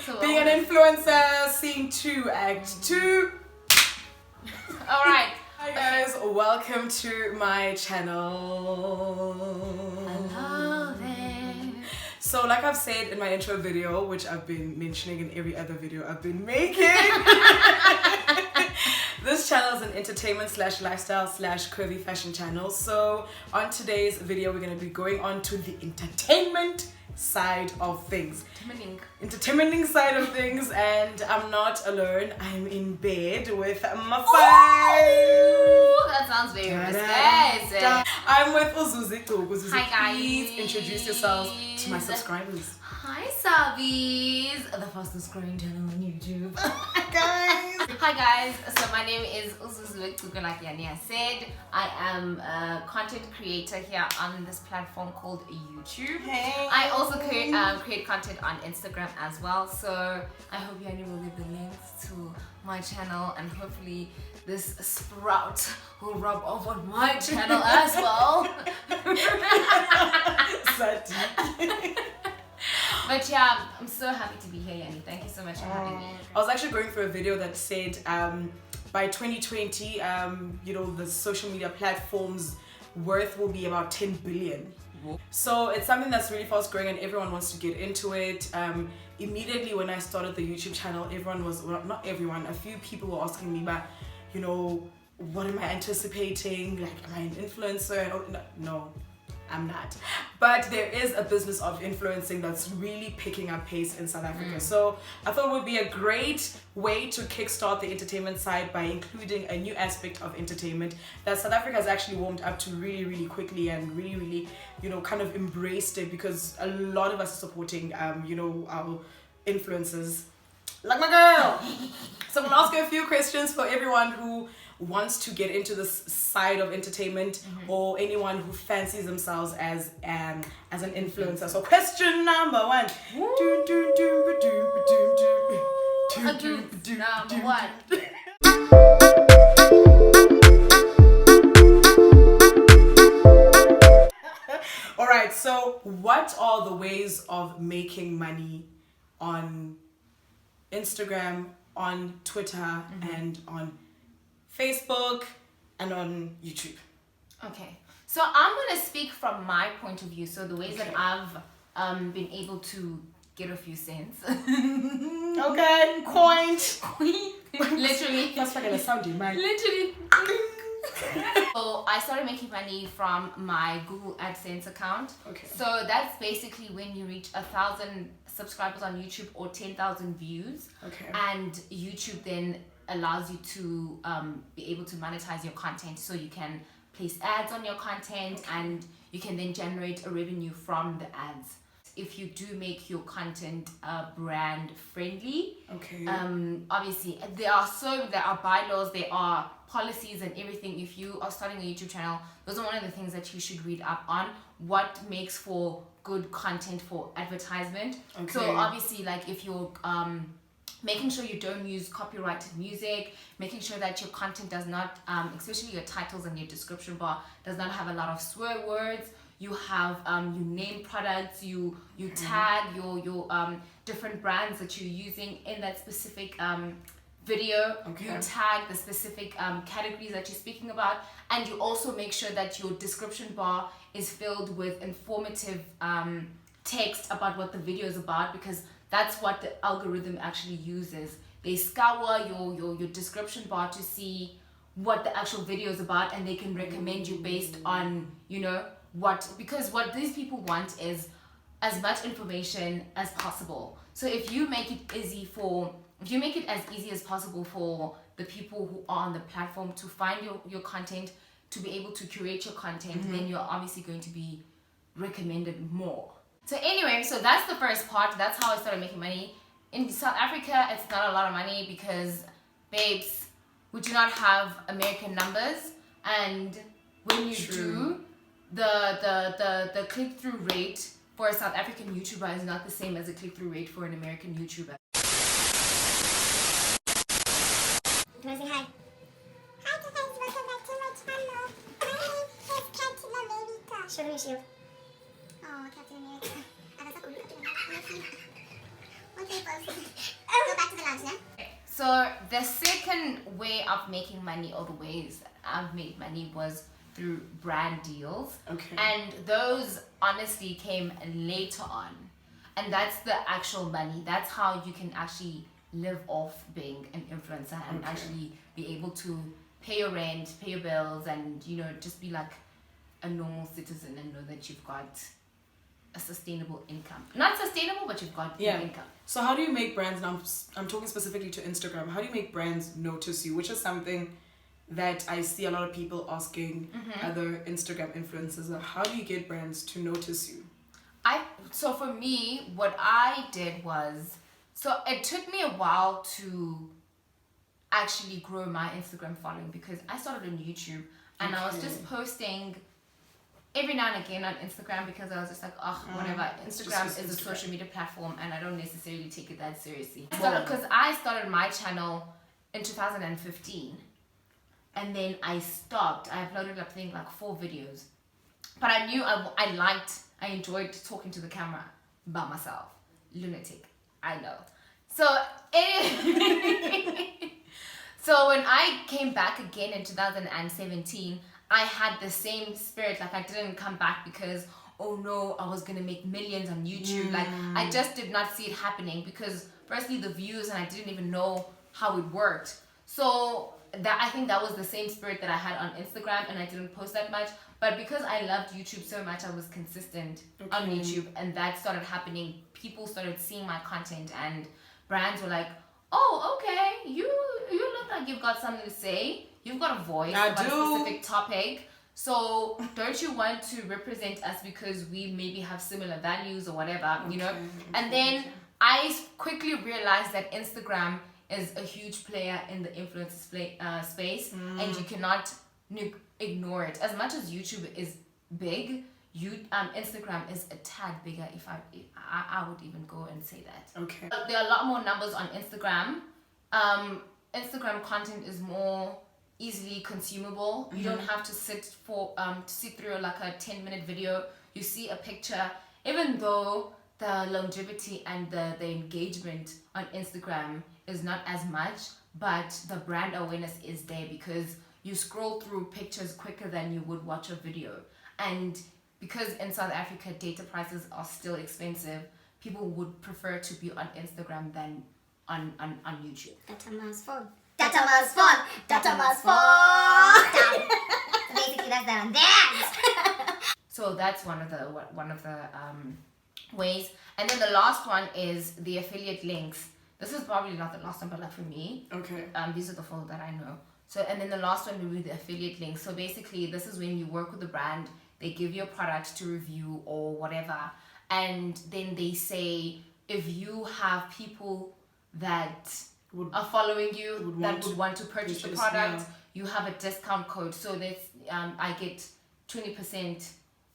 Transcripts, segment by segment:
So being an influencer, scene 2, act 2. Alright. Hi guys, welcome to my channel. Hello there. So like I've said in my intro video, which I've been mentioning in every other video I've been making, this channel is an entertainment / lifestyle / curvy fashion channel. So on today's video, we're going to be going on to the entertainment side of things. Entertaining side of things, and I'm not alone. I'm in bed with my Oh, that sounds very risky. I'm with Zuzzy. Zuzzy, Hi guys. please introduce yourselves to my subscribers. Hi Savis, the fastest growing channel on YouTube. Guys. Hi guys, so my name is Gcuku, like Yania said. I am a content creator here on this platform called YouTube. Hey. I also create content on Instagram as well, so I hope Yania will leave the links to my channel, and hopefully this sprout will rub off on my channel as well. But yeah, I'm so happy to be here, Yanni. Thank you so much for having me. I was actually going through a video that said by 2020, you know, the social media platforms worth will be about 10 billion. So it's something that's really fast growing and everyone wants to get into it. Immediately when I started the YouTube channel, everyone was, well, not everyone, a few people were asking me about, you know, what am I anticipating? Like, am I an influencer? No, I'm not. But there is a business of influencing that's really picking up pace in South Africa. So I thought it would be a great way to kickstart the entertainment side by including a new aspect of entertainment that South Africa has actually warmed up to really quickly and really, you know, kind of embraced it, because a lot of us are supporting, you know, our influencers. Like my girl! So I'm gonna ask you a few questions for everyone who wants to get into this side of entertainment, or anyone who fancies themselves as an influencer. So question number 1. Number 1. Alright, so what are the ways of making money on Instagram, on Twitter, and on Facebook, and on YouTube? Okay, so I'm gonna speak from my point of view. So the ways that I've been able to get a few cents. Okay, coins. Literally. That's not gonna sound in mind. Literally. So I started making money from my Google AdSense account. Okay. So that's basically when you reach 1,000 subscribers on YouTube or 10,000 views. Okay. And YouTube then allows you to be able to monetize your content, so you can place ads on your content, and you can then generate a revenue from the ads. If you do make your content brand friendly, obviously there are bylaws, there are policies and everything. If you are starting a YouTube channel, those are one of the things that you should read up on. What makes for good content for advertisement. So obviously, like, if you're making sure you don't use copyrighted music, making sure that your content does not, especially your titles and your description bar, does not have a lot of swear words. You have you name products, you tag your different brands that you're using in that specific video. You tag the specific categories that you're speaking about, and you also make sure that your description bar is filled with informative text about what the video is about, because that's what the algorithm actually uses. They scour your description bar to see what the actual video is about, and they can recommend you based on, you know, because what these people want is as much information as possible. So if you make it as easy as possible for the people who are on the platform to find your content, to be able to curate your content, then you're obviously going to be recommended more. So anyway, so that's the first part. That's how I started making money. In South Africa, it's not a lot of money because, babes, we do not have American numbers, and when you do, the click-through rate for a South African YouTuber is not the same as a click-through rate for an American YouTuber. Can I say hi? Hi guys, welcome back to my channel. My name is Captain America. Show me your shield. Oh, Captain America. Ah, that's not cool. Captain America. Okay, folks. So the second way of making money, or the ways I've made money, was through brand deals. Okay. And those honestly came later on. And that's the actual money. That's how you can actually live off being an influencer and actually be able to pay your rent, pay your bills, and just be like a normal citizen and know that you've got a sustainable income. Not sustainable, but you've got your income. So how do you make brands, now I'm talking specifically to Instagram, how do you make brands notice you, which is something that I see a lot of people asking other Instagram influencers, how do you get brands to notice you? So for me, what I did was, so it took me a while to actually grow my Instagram following, because I started on YouTube and I was just posting every now and again on Instagram, because I was just like, whatever. Instagram is a social media platform and I don't necessarily take it that seriously. Because I started my channel in 2015 and then I stopped. I uploaded, I think, like 4 videos. But I knew I enjoyed talking to the camera by myself. Lunatic, I know. So, so when I came back again in 2017, I had the same spirit. Like, I didn't come back because, oh no, I was gonna make millions on YouTube. Like, I just did not see it happening, because firstly the views, and I didn't even know how it worked. So I think that was the same spirit that I had on Instagram, and I didn't post that much. But because I loved YouTube so much, I was consistent on YouTube, and that started happening. People started seeing my content, and brands were like, oh, okay, you look like you've got something to say. You've got a voice about a specific topic. So don't you want to represent us, because we maybe have similar values or whatever, And then I quickly realized that Instagram is a huge player in the influencer space, and you cannot ignore it. As much as YouTube is big, Instagram is a tad bigger, if I would even go and say that. Okay. There are a lot more numbers on Instagram. Instagram content is more easily consumable. You don't have to sit through like a 10-minute video. You see a picture, even though the longevity and the engagement on Instagram is not as much, but the brand awareness is there, because you scroll through pictures quicker than you would watch a video. And because in South Africa data prices are still expensive, people would prefer to be on Instagram than on YouTube. Data must fall. Data must fall. Data must fall. So basically that's that. So that's one of the ways. And then the last one is the affiliate links. This is probably not the last one, but like for me, these are the 4 that I know. So, and then the last one will be the affiliate links. So basically, this is when you work with the brand, they give you a product to review or whatever, and then they say, if you have people that are following you would want to purchase the product, you have a discount code. So that's I get 20%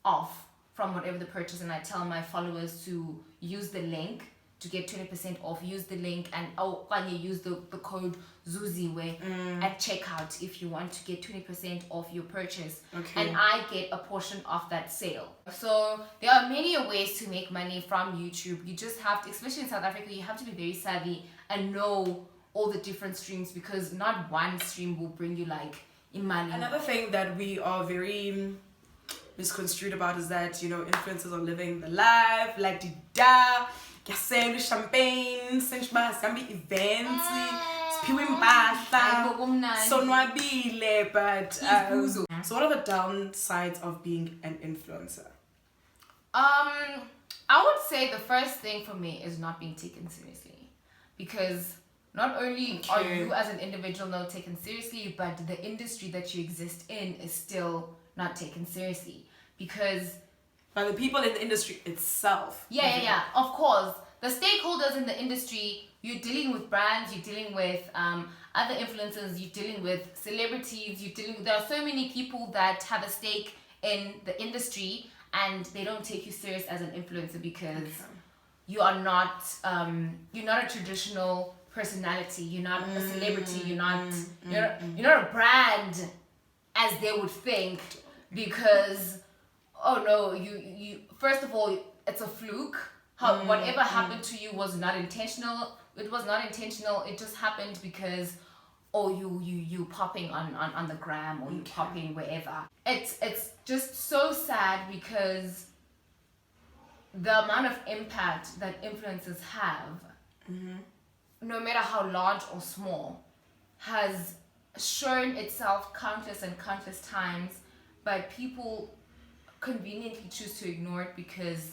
off from whatever the purchase, and I tell my followers to use the link to get 20% off. Use the link, and when you use the code Zuzzy where at checkout if you want to get 20% off your purchase. And I get a portion of that sale. So there are many ways to make money from YouTube. You just have to, especially in South Africa, you have to be very savvy and know all the different streams, because not one stream will bring you like money. Another thing that we are very misconstrued about is that influencers are living the life like the Kuyasela champagne, sihambe events, siphiwe impahla, sonwabile, but so what are the downsides of being an influencer? I would say the first thing for me is not being taken seriously, because not only are you as an individual not taken seriously, but the industry that you exist in is still not taken seriously, because by the people in the industry itself. Yeah. Of course, the stakeholders in the industry, you're dealing with brands, you're dealing with other influencers, you're dealing with celebrities, there are so many people that have a stake in the industry, and they don't take you serious as an influencer, because you are not you're not a traditional personality, you're not a celebrity, you're not a brand as they would think, because oh no, you first of all, it's a fluke whatever happened to you was not intentional. It was not intentional. It just happened because you popping on the gram, or you popping wherever. It's just so sad because the amount of impact that influencers have, no matter how large or small, has shown itself countless and countless times, but people conveniently choose to ignore it because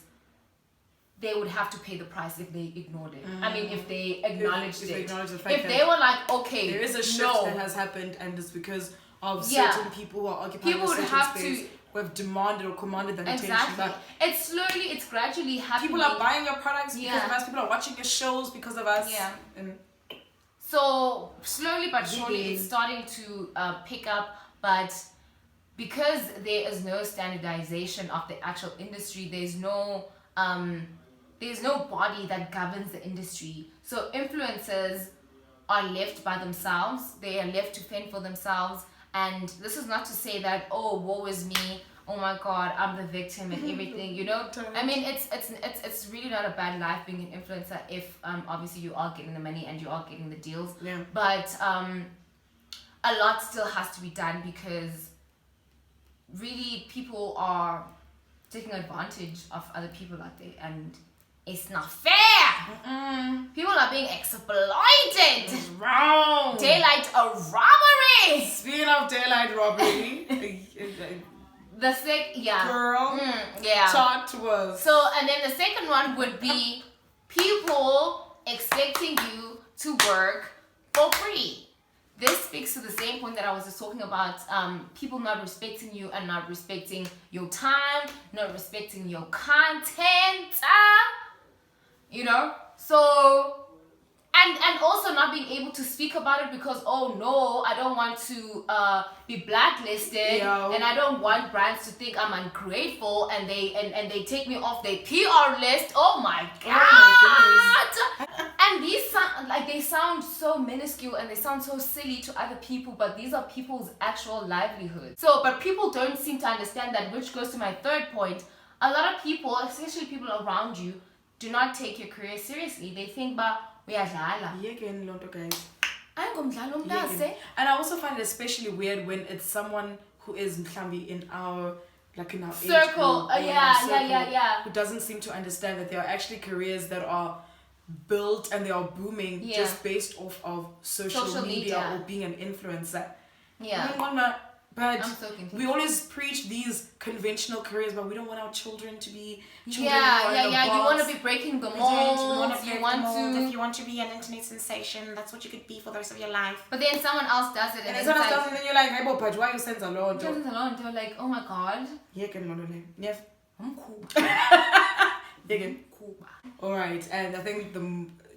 they would have to pay the price if they ignored it. I mean, if they acknowledged if it. They acknowledge the fact if they were like, okay, there is a shift that has happened, and it's because of certain people who are occupying people a would certain have space who have demanded or commanded that attention. Exactly. It's gradually happening. People are buying your products because of us. People are watching your shows because of us. Yeah. And so slowly but surely it's starting to pick up, but because there is no standardization of the actual industry, there's no body that governs the industry. So influencers are left by themselves. They are left to fend for themselves. And this is not to say that, oh, woe is me, oh my god, I'm the victim and everything, you know. I mean, it's really not a bad life being an influencer if obviously you are getting the money and you are getting the deals. Yeah. But a lot still has to be done because really people are taking advantage of other people out there, and it's not fair. People are being exploited. It's wrong. Daylight robbery. Speaking of daylight robbery, The girl, talk to us. So, and then the second one would be people expecting you to work for free. This speaks to the same point that I was just talking about. People not respecting you and not respecting your time, not respecting your content. You know, so and also not being able to speak about it because, oh no, I don't want to be blacklisted, and I don't want brands to think I'm ungrateful, and they take me off their PR list. Oh my god! Oh my goodness. And these they sound so minuscule and they sound so silly to other people, but these are people's actual livelihoods. So, but people don't seem to understand that, which goes to my third point. A lot of people, especially people around you, do not take your career seriously. They think, "Ba, uyadlala." Guys. And I also find it especially weird when it's someone who is mhlambi in our circle. Yeah. Who doesn't seem to understand that there are actually careers that are built and they are booming just based off of social media or being an influencer. Yeah. But we always preach these conventional careers, but we don't want our children to be children. You want to be breaking the mold. If you want to be an internet sensation, that's what you could be for the rest of your life. But then someone else does it, and then someone else does it, and then you're like, hey, but why you send alone? They're like, oh my god. I'm cool. Alright, and I think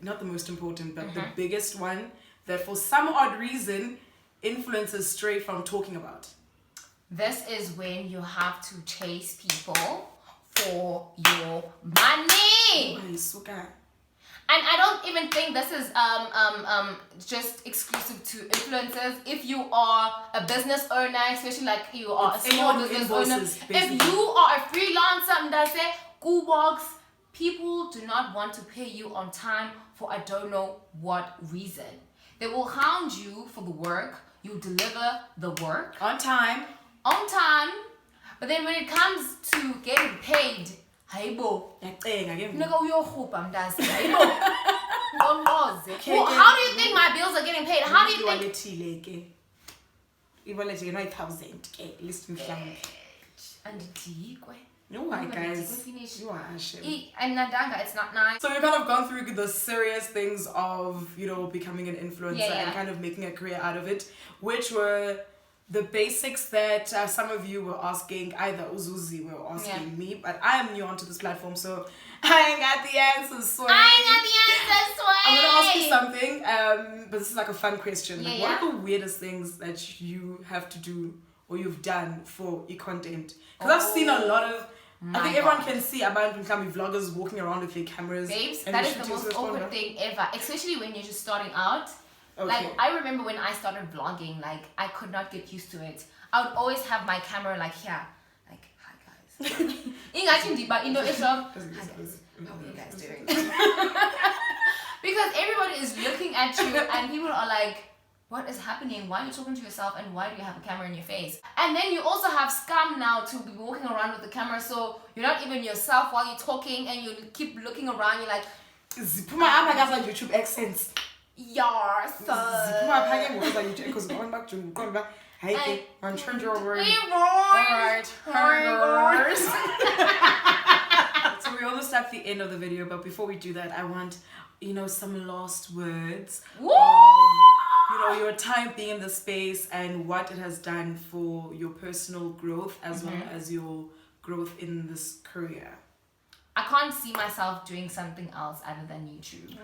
not the most important, but the biggest one that for some odd reason influencers stray from talking about. This is when you have to chase people for your money. And I don't even think this is just exclusive to influencers. If you are a business owner, especially like you are a small business owner, if you are a freelancer, Gcuku, people do not want to pay you on time for I don't know what reason. They will hound you for the work. You deliver the work on time, but then when it comes to getting paid, how do you think my bills are getting paid? How do you think? No, guys. You are And Nadanga, it's not nice. So we've kind of gone through the serious things of, becoming an influencer and kind of making a career out of it, which were the basics that some of you were asking, either Zuzzy were asking me, but I am new onto this platform, so I ain't got the answers, I'm going to ask you something, but this is like a fun question. What are the weirdest things that you have to do or you've done for e-content? Because I've seen a lot of, I think everyone can see abantu vloggers walking around with their cameras. Babes, that is the most awkward thing ever, especially when you're just starting out. Like, I remember when I started vlogging, like, I could not get used to it. I would always have my camera like here, like, hi guys. Hi guys. How are you guys doing? Because everybody is looking at you and people are like, what is happening? Why are you talking to yourself and why do you have a camera in your face? And then you also have scum now to be walking around with the camera, so you're not even yourself while you're talking and you keep looking around, you're like, Put my arm like YouTube accents. yes. Put my packet was like YouTube because going back. Hey, I'm trying to over. Alright. So we almost at the end of the video, but before we do that, I want, some last words. Your time being in the space and what it has done for your personal growth as well as your growth in this career. I can't see myself doing something else other than YouTube.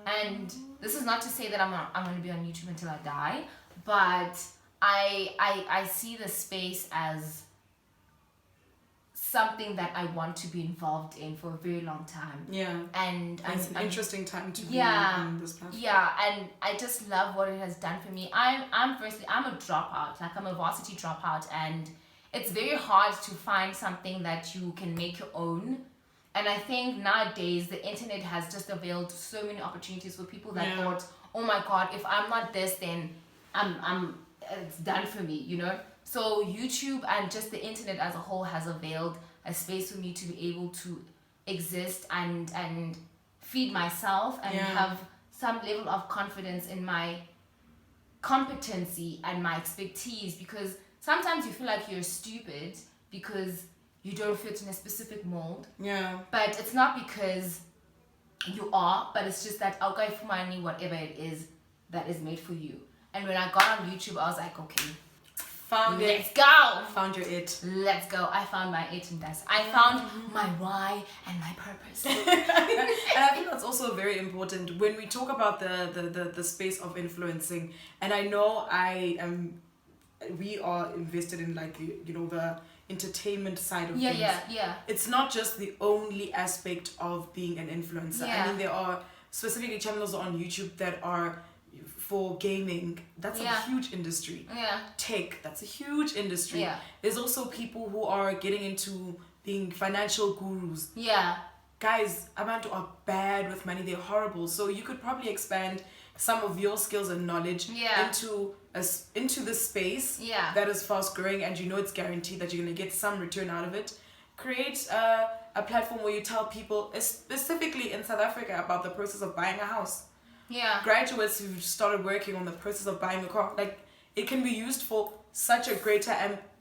And this is not to say that I'm going to be on YouTube until I die, but I see the space as something that I want to be involved in for a very long time. Yeah. And it's an interesting time to be on this platform. Yeah, and I just love what it has done for me. I'm a dropout. Like, I'm a varsity dropout, and it's very hard to find something that you can make your own. And I think nowadays the internet has just availed so many opportunities for people that thought, oh my god, if I'm not this, then it's done for me, So YouTube and just the internet as a whole has availed a space for me to be able to exist and feed myself and have some level of confidence in my competency and my expertise, because sometimes you feel like you're stupid because you don't fit in a specific mold. Yeah. But it's not because you are, but it's just that I'll go for money, whatever it is that is made for you. And when I got on YouTube, I was like, okay, let's go. Found your it. Let's go. I found my it, and that's I found my why and my purpose. And I think that's also very important when we talk about the space of influencing. And I know we are invested in the entertainment side of things. Yeah. It's not just the only aspect of being an influencer. I mean, there are specifically channels on YouTube that are for gaming. That's a huge industry. Yeah. Tech, that's a huge industry. Yeah. There's also people who are getting into being financial gurus. Yeah. Guys, abantu are bad with money. They're horrible. So you could probably expand some of your skills and knowledge into this space that is fast growing, and it's guaranteed that you're going to get some return out of it. Create a platform where you tell people, specifically in South Africa, about the process of buying a house. Yeah. Graduates who started working on the process of buying a car, it can be used for such a greater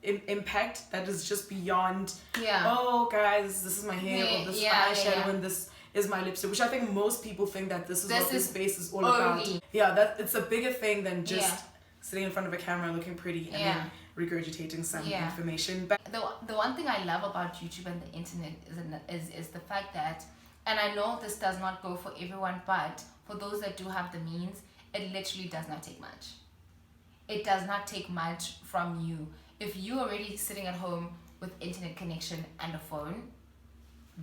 impact that is just beyond, oh guys, this is my hair, or this is my eyeshadow, and this is my lipstick, which I think most people think that this is what this space is all about. Yeah, it's a bigger thing than just sitting in front of a camera looking pretty and then regurgitating some information. But the one thing I love about YouTube and the internet is the fact that, and I know this does not go for everyone, but for those that do have the means, it literally does not take much. It does not take much from you. If you're already sitting at home with internet connection and a phone,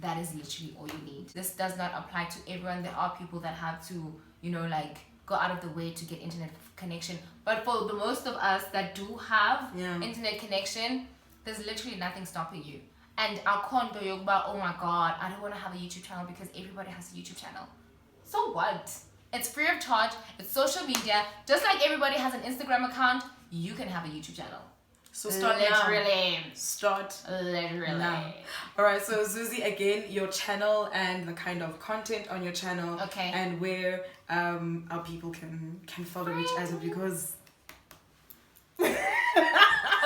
that is literally all you need. This does not apply to everyone. There are people that have to, go out of the way to get internet connection. But for the most of us that do have internet connection, there's literally nothing stopping you. And our condo yoga, oh my god, I don't want to have a YouTube channel because everybody has a YouTube channel. So what? It's free of charge. It's social media. Just like everybody has an Instagram account, you can have a YouTube channel. So start literally. Start literally. Now. Alright, so Zuzzy, again, your channel and the kind of content on your channel. Okay. And where our people can follow each other, because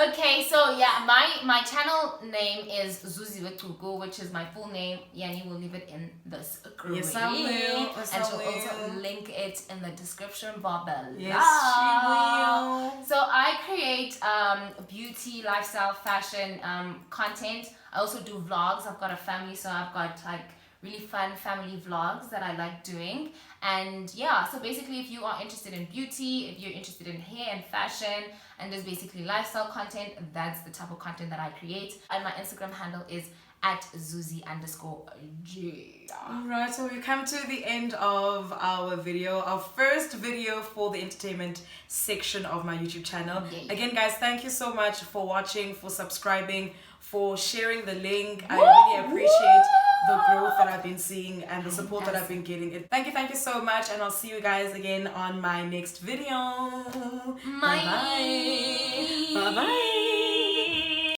okay, so my channel name is Zuzzy Gcuku, which is my full name. Yani will leave it in the screen. Yes, I will. And she'll also link it in the description bar below. Yes, she will. So I create beauty, lifestyle, fashion content. I also do vlogs. I've got a family, so I've got really fun family vlogs that I like doing. And so basically, if you are interested in beauty, if you're interested in hair and fashion, and just basically lifestyle content, that's the type of content that I create. And my Instagram handle is at Zuzzy_J. Alright, so we come to the end of our video, our first video for the entertainment section of my YouTube channel. Again, guys, thank you so much for watching, for subscribing, for sharing the link. I really appreciate the growth that I've been seeing and the support that I've been getting. Thank you so much, and I'll see you guys again on my next video. Bye bye. Bye bye.